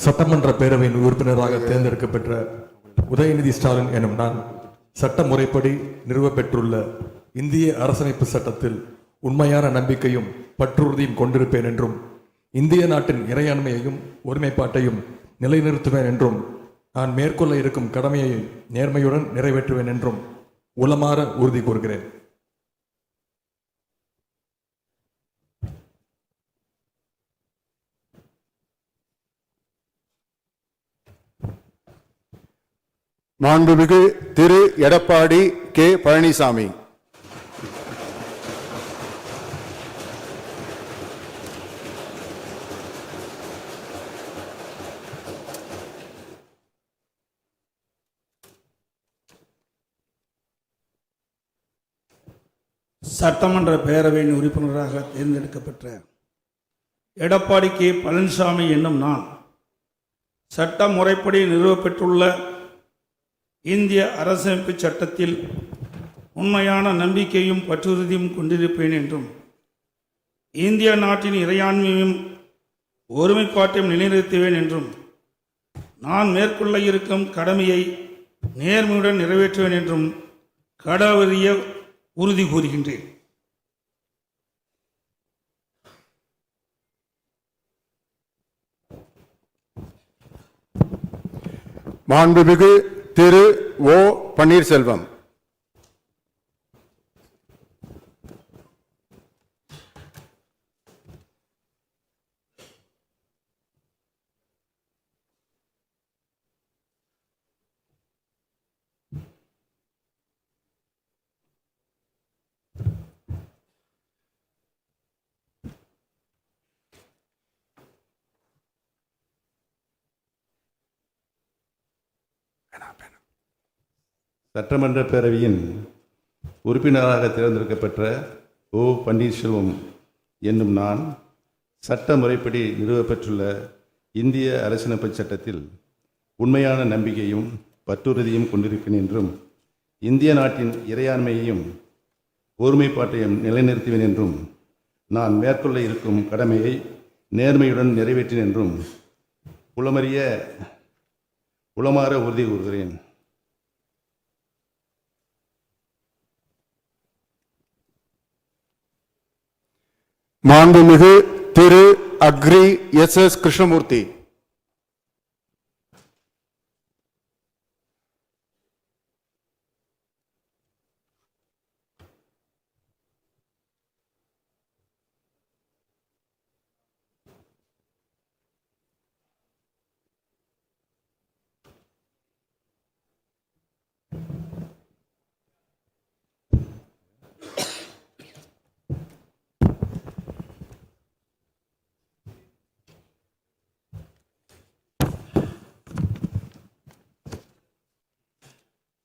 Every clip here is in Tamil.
சட்டமன்ற பேரவையின் உறுப்பினராக தேர்ந்தெடுக்கப்பெற்ற உதயநிதி ஸ்டாலின் எனும் நான் சட்ட முறைப்படி நிறுவப்பெற்றுள்ள இந்திய அரசமைப்பு சட்டத்தில் உண்மையான நம்பிக்கையும் பற்றுறுதியும் கொண்டிருப்பேன் என்றும் இந்திய நாட்டின் இறையாண்மையையும் ஒருமைப்பாட்டையும் நிலைநிறுத்துவேன் என்றும் நான் மேற்கொள்ள இருக்கும் கடமையை நேர்மையுடன் நிறைவேற்றுவேன் என்றும் உளமாற உறுதி கூறுகிறேன். மாண்புமிகு திரு எடப்பாடி கே பழனிசாமி. சட்டமன்ற பேரவையின் உறுப்பினராக தேர்ந்தெடுக்கப்பட்ட எடப்பாடி கே பழனிசாமி என்னும் நான் சட்ட முறைப்படி நிறுவப்பெற்றுள்ள இந்திய அரசமைப்பு சட்டத்தில் உண்மையான நம்பிக்கையும் பற்றுறுதியும் கொண்டிருப்பேன் என்றும் இந்திய நாட்டின் இறையாண்மையும் ஒருமைப்பாட்டையும் நிலைநிறுத்துவேன் என்றும் நான் மேற்கொள்ள இருக்கும் கடமையை நேர்மையுடன் நிறைவேற்றுவேன் என்றும் கடவுளிய உறுதி கூறுகின்றேன். மாண்புமிகு திரு ஓ பன்னீர்செல்வம். சட்டமன்ற பேரவையின் உறுப்பினராக தேர்ந்தெடுக்கப்பட்ட ஓ பன்னீர்செல்வம் என்னும் நான் சட்ட முறைப்படி நிறுவப்பெற்றுள்ள இந்திய அரசியலமைப்பு சட்டத்தில் உண்மையான நம்பிக்கையும் பற்றுறுதியும் கொண்டிருப்பேன் என்றும் இந்திய நாட்டின் இறையாண்மையையும் ஒருமைப்பாட்டையும் நிலைநிறுத்துவேன் என்றும் நான் மேற்கொள்ள இருக்கும் கடமையை நேர்மையுடன் நிறைவேற்றேன் என்றும் உளமாற உறுதி கூறுகிறேன். மாண்புமிகு திரு அக்ரி எஸ் கிருஷ்ணமூர்த்தி.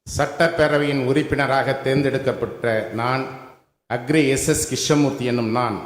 சட்டப்பேரவையின் உறுப்பினராக தேர்ந்தெடுக்கப்பட்ட நான் அக்ரி எஸ் கிருஷ்ணமூர்த்தி என்னும் நான்